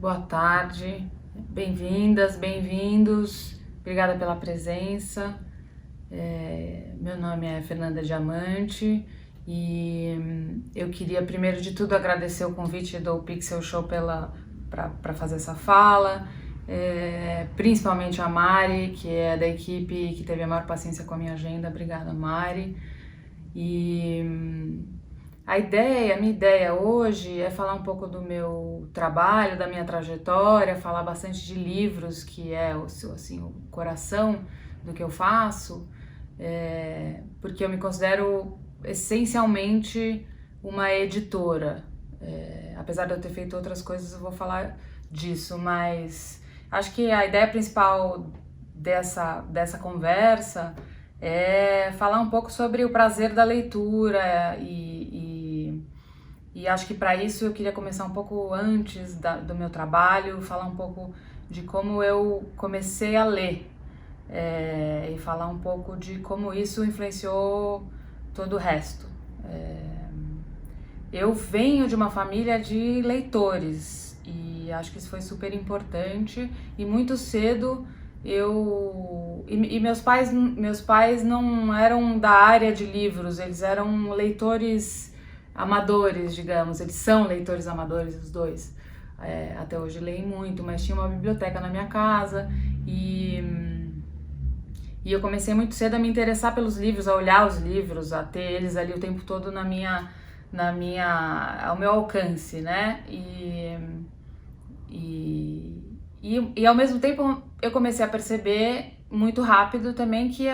Boa tarde, bem-vindas, bem-vindos, obrigada pela presença. Meu nome é Fernanda Diamante e eu queria, primeiro de tudo, agradecer o convite do Pixel Show para fazer essa fala, principalmente a Mari, que é da equipe que teve a maior paciência com a minha agenda. Obrigada, Mari. E a minha ideia hoje é falar um pouco do meu trabalho, da minha trajetória, falar bastante de livros, que é o coração do que eu faço, porque eu me considero essencialmente uma editora. Apesar de eu ter feito outras coisas, eu vou falar disso, mas acho que a ideia principal dessa conversa é falar um pouco sobre o prazer da leitura e acho que para isso eu queria começar um pouco antes do meu trabalho, falar um pouco de como eu comecei a ler, e falar um pouco de como isso influenciou todo o resto. Eu venho de uma família de leitores e acho que isso foi super importante, e muito cedo meus pais não eram da área de livros, eles eram leitores amadores, digamos. Eles são leitores amadores, os dois. Até hoje leem muito, mas tinha uma biblioteca na minha casa e eu comecei muito cedo a me interessar pelos livros, a olhar os livros, a ter eles ali o tempo todo ao meu alcance, né? E ao mesmo tempo eu comecei a perceber muito rápido também que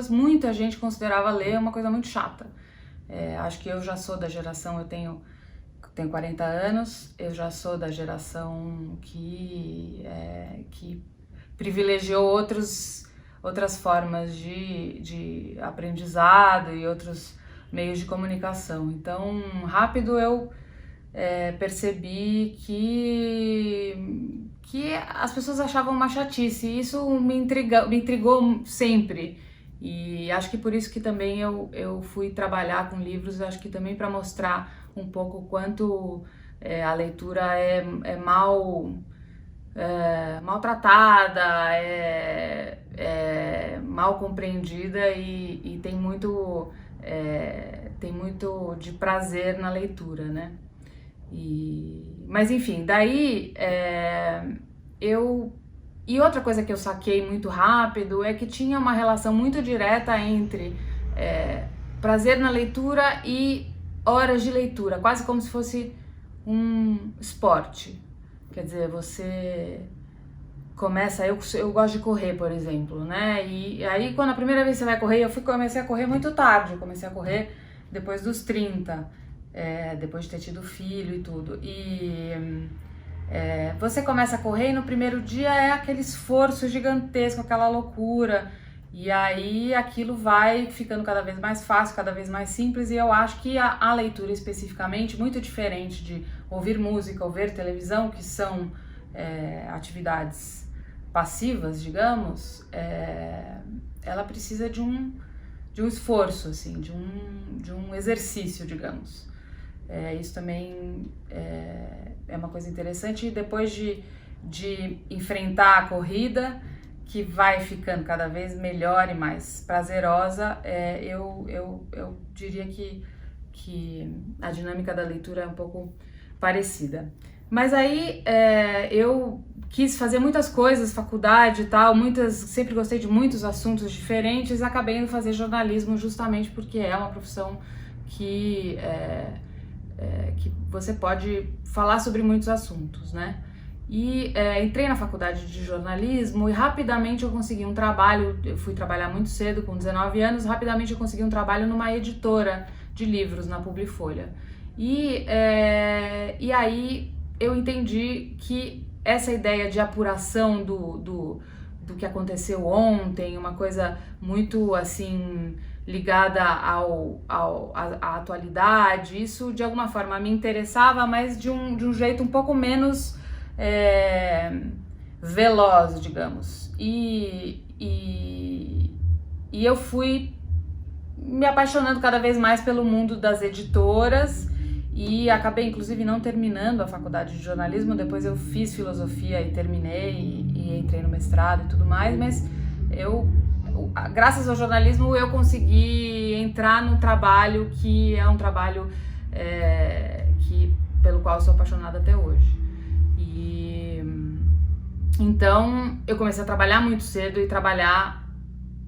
muita gente considerava ler uma coisa muito chata. Acho que eu já sou da geração, eu tenho 40 anos, eu já sou da geração que privilegiou outras formas de aprendizado e outros meios de comunicação. Então, rápido eu percebi que as pessoas achavam uma chatice, e isso me intrigou sempre. E acho que por isso que também eu fui trabalhar com livros, acho que também para mostrar um pouco o quanto a leitura é maltratada, mal compreendida e tem muito de prazer na leitura, né? Mas enfim, daí E outra coisa que eu saquei muito rápido é que tinha uma relação muito direta entre prazer na leitura e horas de leitura, quase como se fosse um esporte. Quer dizer, você começa... Eu gosto de correr, por exemplo, né? E aí, quando a primeira vez você vai correr, comecei a correr muito tarde. Eu comecei a correr depois dos 30, depois de ter tido filho e tudo. Você começa a correr e no primeiro dia é aquele esforço gigantesco, aquela loucura, e aí aquilo vai ficando cada vez mais fácil, cada vez mais simples, e eu acho que a leitura especificamente, muito diferente de ouvir música ou ver televisão, que são atividades passivas, digamos, ela precisa de um esforço, assim, de um exercício, digamos. Isso também é uma coisa interessante. E depois de enfrentar a corrida, que vai ficando cada vez melhor e mais prazerosa, eu diria que a dinâmica da leitura é um pouco parecida. Mas aí eu quis fazer muitas coisas, faculdade e tal, sempre gostei de muitos assuntos diferentes, acabei indo fazer jornalismo justamente porque é uma profissão que você pode falar sobre muitos assuntos, né? E entrei na faculdade de jornalismo e rapidamente eu consegui um trabalho. Eu fui trabalhar muito cedo, com 19 anos, rapidamente eu consegui um trabalho numa editora de livros, na Publifolha. E aí eu entendi que essa ideia de apuração do que aconteceu ontem, uma coisa muito assim ligada à atualidade, isso de alguma forma me interessava, mas de um jeito um pouco menos veloz, digamos. E eu fui me apaixonando cada vez mais pelo mundo das editoras e acabei inclusive não terminando a faculdade de jornalismo. Depois eu fiz filosofia e terminei e entrei no mestrado e tudo mais, mas graças ao jornalismo eu consegui entrar num trabalho que é um trabalho pelo qual eu sou apaixonada até hoje. Então eu comecei a trabalhar muito cedo e trabalhar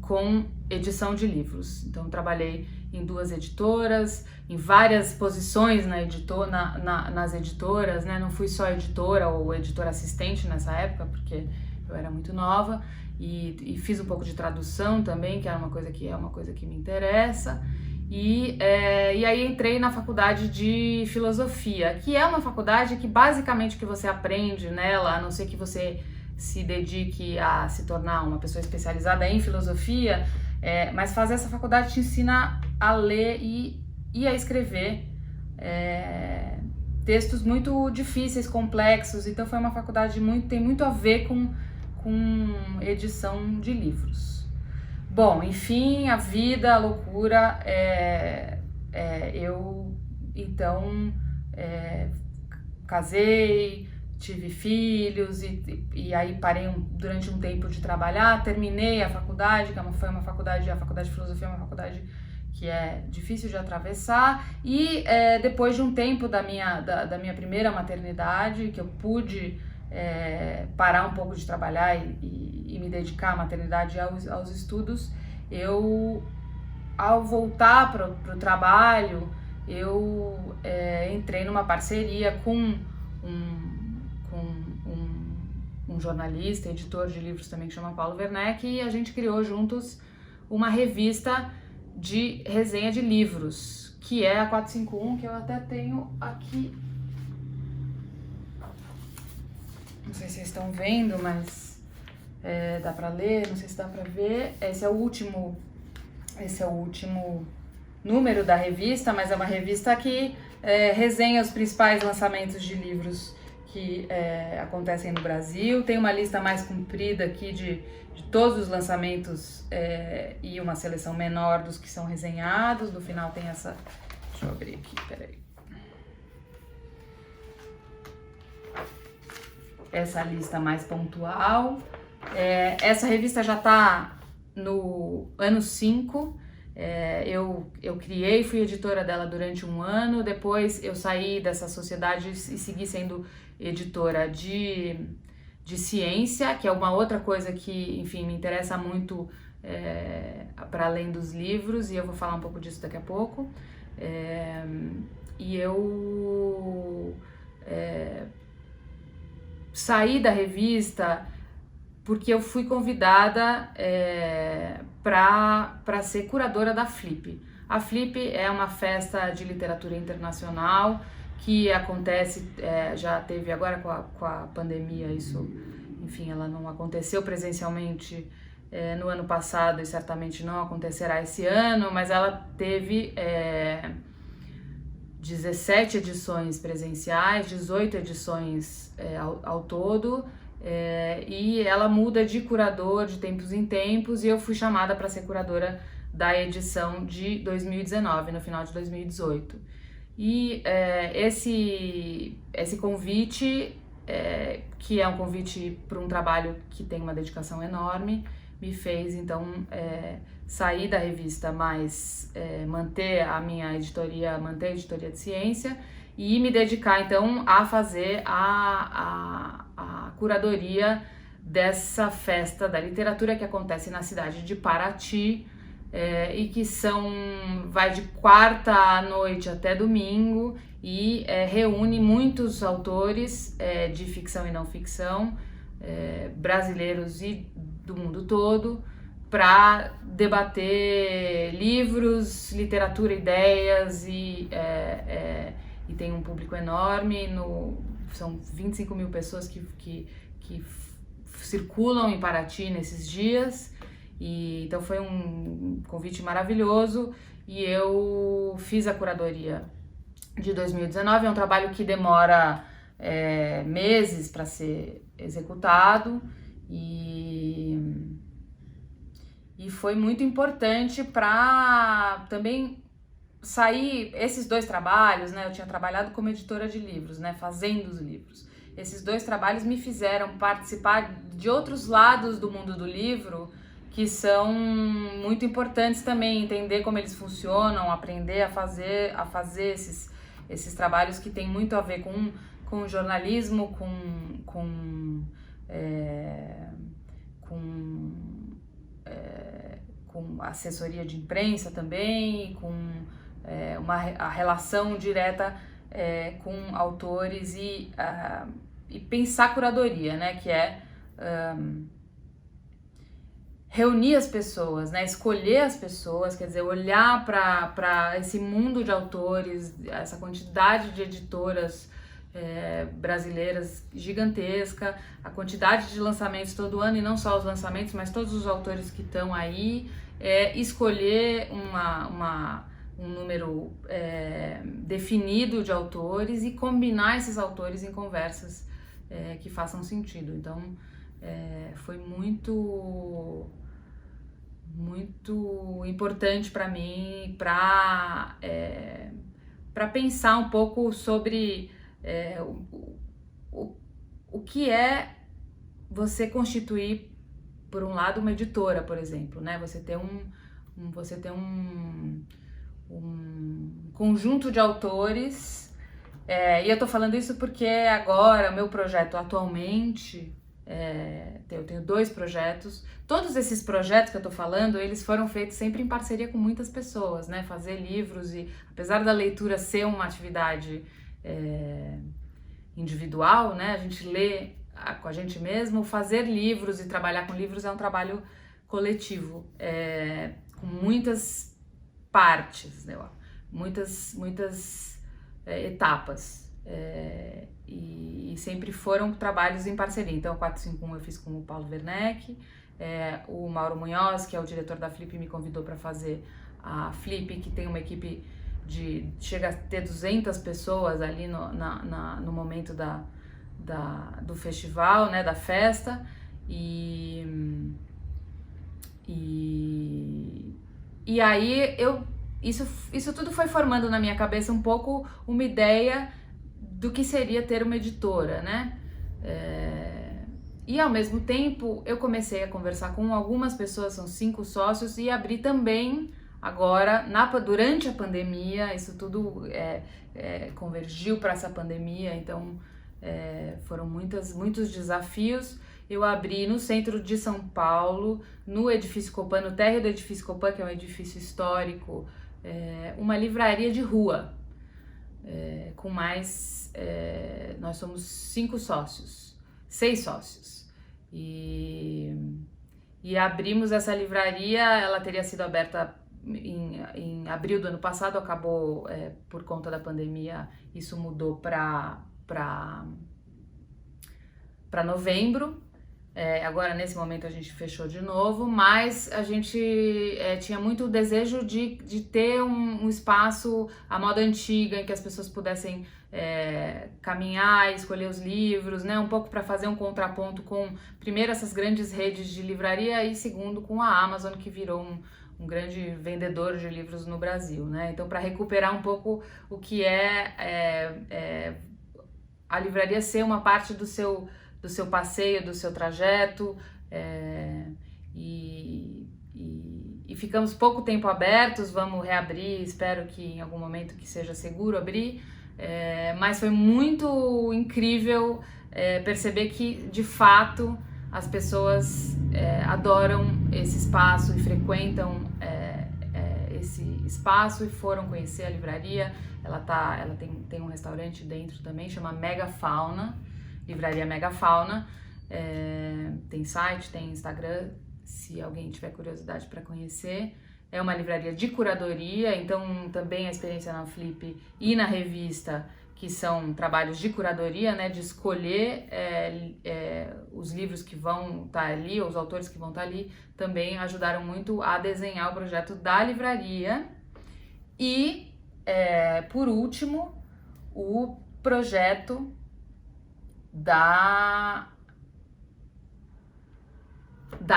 com edição de livros. Então trabalhei em 2 editoras, em várias posições nas editoras, né? Não fui só editora ou editora assistente nessa época, porque eu era muito nova, e fiz um pouco de tradução também, que é uma coisa que me interessa. E aí entrei na faculdade de filosofia, que é uma faculdade que basicamente o que você aprende nela, a não ser que você se dedique a se tornar uma pessoa especializada em filosofia, mas fazer essa faculdade te ensina a ler e a escrever textos muito difíceis, complexos. Então foi uma faculdade tem muito a ver com edição de livros. Bom, enfim, a vida, a loucura, eu então casei, tive filhos e aí parei durante um tempo de trabalhar, terminei a faculdade, que a faculdade de filosofia é uma faculdade que é difícil de atravessar, e depois de um tempo da minha primeira maternidade, que eu pude parar um pouco de trabalhar e me dedicar à maternidade e aos estudos, ao voltar para o trabalho, eu entrei numa parceria com um jornalista, editor de livros também, que chama Paulo Werneck, e a gente criou juntos uma revista de resenha de livros, que é a 451, que eu até tenho aqui. Não sei se vocês estão vendo, mas dá pra ler, não sei se dá pra ver. Esse é o último número da revista, mas é uma revista que resenha os principais lançamentos de livros que acontecem no Brasil. Tem uma lista mais comprida aqui de todos os lançamentos e uma seleção menor dos que são resenhados. No final tem essa... Deixa eu abrir aqui, peraí. Essa lista mais pontual. Essa revista já está no ano 5. Eu criei, fui editora dela durante um ano. Depois eu saí dessa sociedade e segui sendo editora de ciência, que é uma outra coisa que, enfim, me interessa muito para além dos livros, e eu vou falar um pouco disso daqui a pouco. E eu saí da revista porque eu fui convidada para ser curadora da Flip. A Flip é uma festa de literatura internacional que acontece, já teve agora com a pandemia, isso, enfim, ela não aconteceu presencialmente no ano passado e certamente não acontecerá esse ano, mas ela teve 17 edições presenciais, 18 edições ao todo, e ela muda de curador de tempos em tempos, e eu fui chamada para ser curadora da edição de 2019, no final de 2018. E esse convite, que é um convite para um trabalho que tem uma dedicação enorme, me fez então sair da revista, mas manter a editoria de ciência, e me dedicar então a fazer a curadoria dessa festa da literatura que acontece na cidade de Paraty, e que vai de quarta à noite até domingo, e reúne muitos autores de ficção e não ficção, brasileiros e do mundo todo, para debater livros, literatura, ideias, e tem um público enorme, são 25 mil pessoas que circulam em Paraty nesses dias. Então foi um convite maravilhoso, e eu fiz a curadoria de 2019. É um trabalho que demora meses para ser executado, e foi muito importante para também saí, esses 2 trabalhos, né, eu tinha trabalhado como editora de livros, né, fazendo os livros. Esses 2 trabalhos me fizeram participar de outros lados do mundo do livro que são muito importantes também, entender como eles funcionam, aprender a fazer esses trabalhos que tem muito a ver com jornalismo, com assessoria de imprensa também, a relação direta com autores e pensar curadoria, né, que é reunir as pessoas, né, escolher as pessoas, quer dizer, olhar para esse mundo de autores, essa quantidade de editoras brasileiras gigantesca, a quantidade de lançamentos todo ano, e não só os lançamentos, mas todos os autores que estão aí, escolher um número definido de autores e combinar esses autores em conversas que façam sentido. Então, foi muito importante para mim, para pensar um pouco sobre o que é você constituir, por um lado, uma editora, por exemplo, né? Você ter um conjunto de autores, e eu tô falando isso porque agora, o meu projeto atualmente, eu tenho 2 projetos. Todos esses projetos que eu tô falando, eles foram feitos sempre em parceria com muitas pessoas, né? Fazer livros, e apesar da leitura ser uma atividade individual, né? A gente lê com a gente mesmo, fazer livros e trabalhar com livros é um trabalho coletivo, com muitas partes, né? Muitas etapas. E sempre foram trabalhos em parceria. Então, o 451 eu fiz com o Paulo Werneck, o Mauro Munhoz, que é o diretor da Flip, me convidou para fazer a Flip, que tem uma equipe chega a ter 200 pessoas ali no momento do festival, né, da festa, e aí isso tudo foi formando na minha cabeça um pouco uma ideia do que seria ter uma editora, né? E ao mesmo tempo eu comecei a conversar com algumas pessoas, são 5 sócios, e abri também agora, durante a pandemia, isso tudo convergiu para essa pandemia, então foram muitos desafios. Eu abri no centro de São Paulo, no Edifício Copan, no térreo do Edifício Copan, que é um edifício histórico, uma livraria de rua, com mais, nós somos 6 sócios, e abrimos essa livraria. Ela teria sido aberta em abril do ano passado, acabou, por conta da pandemia, isso mudou para novembro. Agora, nesse momento, a gente fechou de novo, mas a gente tinha muito desejo de ter um espaço à moda antiga, em que as pessoas pudessem caminhar e escolher os livros, né? Um pouco para fazer um contraponto com, primeiro, essas grandes redes de livraria, e segundo, com a Amazon, que virou um grande vendedor de livros no Brasil, né? Então, para recuperar um pouco o que a livraria ser uma parte do seu passeio, do seu trajeto, e ficamos pouco tempo abertos. Vamos reabrir, espero que em algum momento que seja seguro abrir, mas foi muito incrível perceber que, de fato, as pessoas adoram esse espaço e frequentam esse espaço e foram conhecer a livraria. Ela tem um restaurante dentro também, chama Megafauna, Livraria Megafauna. Tem site, tem Instagram, se alguém tiver curiosidade para conhecer. É uma livraria de curadoria, então também a experiência na Flip e na revista, que são trabalhos de curadoria, né, de escolher os livros que vão estar ali, os autores que vão estar ali, também ajudaram muito a desenhar o projeto da livraria. E, por último, o projeto da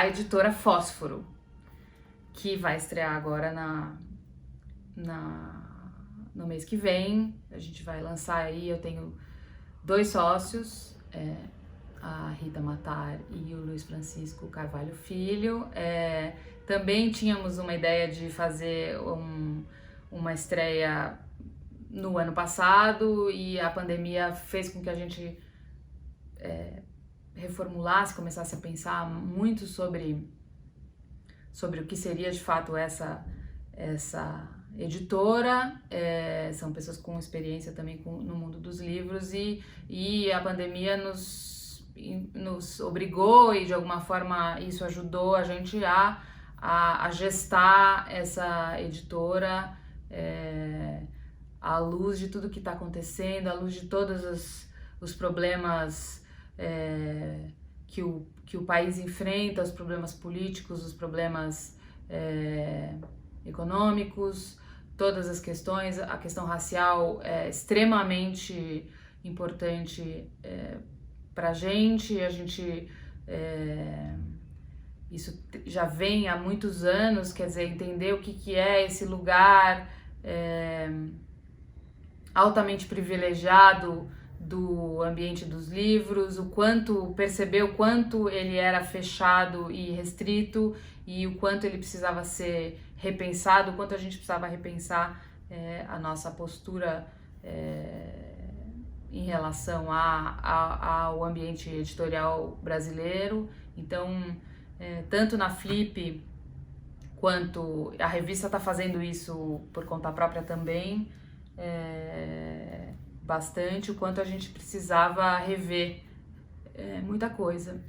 editora Fósforo, que vai estrear agora no mês que vem. A gente vai lançar aí, eu tenho 2 sócios, a Rita Matar e o Luiz Francisco Carvalho Filho. Também tínhamos uma ideia de fazer uma estreia no ano passado e a pandemia fez com que a gente reformulasse, começasse a pensar muito sobre o que seria de fato essa editora. São pessoas com experiência também no mundo dos livros e a pandemia nos obrigou e de alguma forma isso ajudou a gente a gestar essa editora à luz de tudo que está acontecendo, à luz de todos os problemas que o país enfrenta, os problemas políticos, os problemas econômicos, todas as questões. A questão racial é extremamente importante para a gente isso já vem há muitos anos, quer dizer, entender o que é esse lugar altamente privilegiado do ambiente dos livros, perceber o quanto ele era fechado e restrito e o quanto ele precisava ser repensado, o quanto a gente precisava repensar a nossa postura em relação ao ambiente editorial brasileiro. Então, tanto na Flip quanto a revista está fazendo isso por conta própria também, bastante, o quanto a gente precisava rever muita coisa.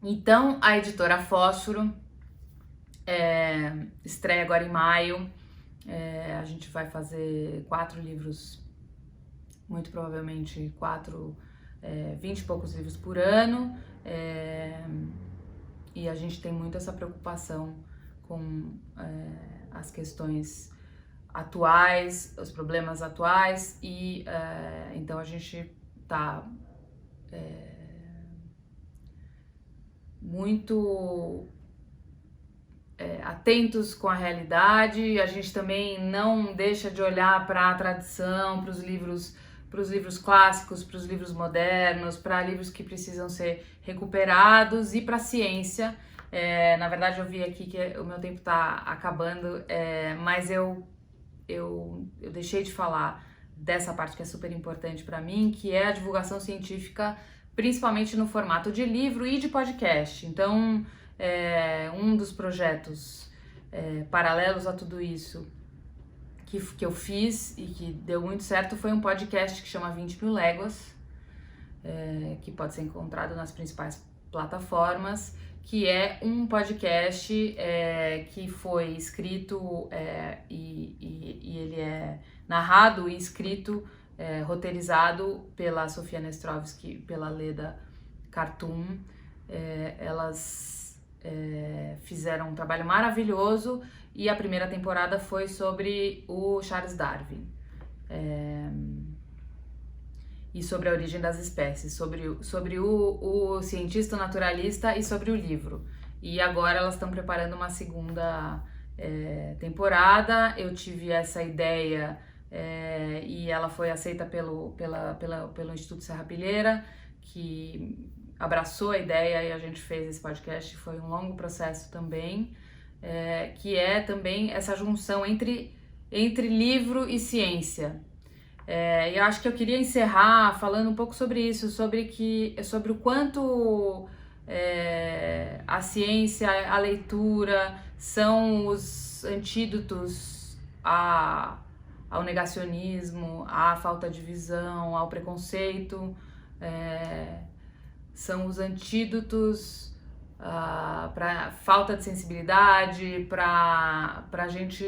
Então, a editora Fósforo estreia agora em maio. A gente vai fazer 4 livros, muito provavelmente 20 e poucos livros por ano, e a gente tem muito essa preocupação com as questões atuais, os problemas atuais, e então a gente está muito atentos com a realidade. A gente também não deixa de olhar para a tradição, para os livros clássicos, para os livros modernos, para livros que precisam ser recuperados e para a ciência. Na verdade, eu vi aqui que o meu tempo está acabando, mas eu deixei de falar dessa parte que é super importante para mim, que é a divulgação científica, principalmente no formato de livro e de podcast. Então, um dos projetos paralelos a tudo isso que eu fiz e que deu muito certo foi um podcast que chama 20 Mil Léguas, que pode ser encontrado nas principais plataformas, que é um podcast que foi escrito e ele é narrado e escrito, roteirizado pela Sofia Nestrovsky, pela Leda Khartoum. Elas fizeram um trabalho maravilhoso e a primeira temporada foi sobre o Charles Darwin e sobre a origem das espécies, sobre o cientista naturalista e sobre o livro. E agora elas estão preparando uma segunda temporada. Eu tive essa ideia e ela foi aceita pelo Instituto Serrapilheira, que abraçou a ideia, e a gente fez esse podcast. Foi um longo processo também, que é também essa junção entre livro e ciência. Eu acho que eu queria encerrar falando um pouco sobre isso, sobre o quanto a ciência, a leitura são os antídotos ao negacionismo, à falta de visão, ao preconceito. São os antídotos para falta de sensibilidade, para a gente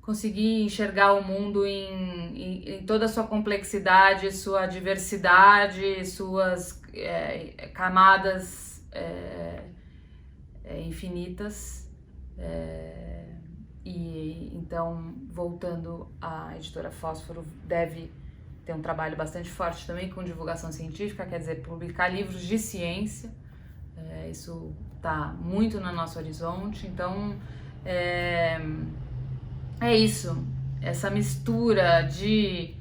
conseguir enxergar o mundo em toda a sua complexidade, sua diversidade, suas camadas infinitas. E então, voltando, a editora Fósforo deve tem um trabalho bastante forte também com divulgação científica, quer dizer, publicar livros de ciência. Isso está muito no nosso horizonte, então é isso, essa mistura de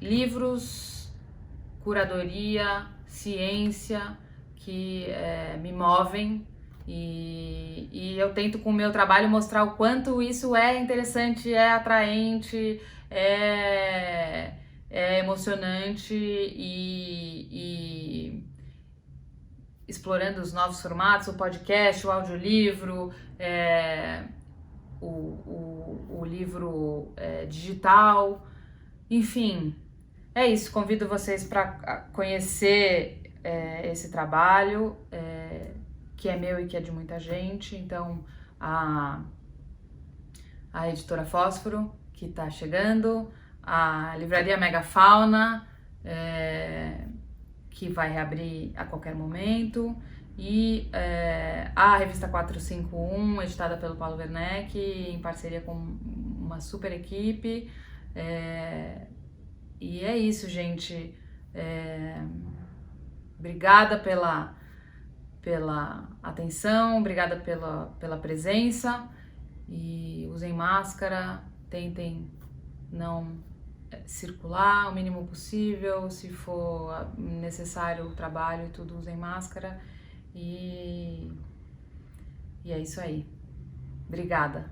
livros, curadoria, ciência que me movem e eu tento com o meu trabalho mostrar o quanto isso é interessante, é atraente, é emocionante e explorando os novos formatos, o podcast, o audiolivro, o livro digital, enfim, é isso. Convido vocês para conhecer esse trabalho, que é meu e que é de muita gente. Então, a Editora Fósforo, que está chegando, a Livraria Megafauna, que vai reabrir a qualquer momento, e a Revista 451, editada pelo Paulo Werneck, em parceria com uma super equipe. E é isso, gente. Obrigada pela atenção, obrigada pela presença, e usem máscara, tentem não circular o mínimo possível, se for necessário o trabalho e tudo, usem máscara, e é isso aí. Obrigada.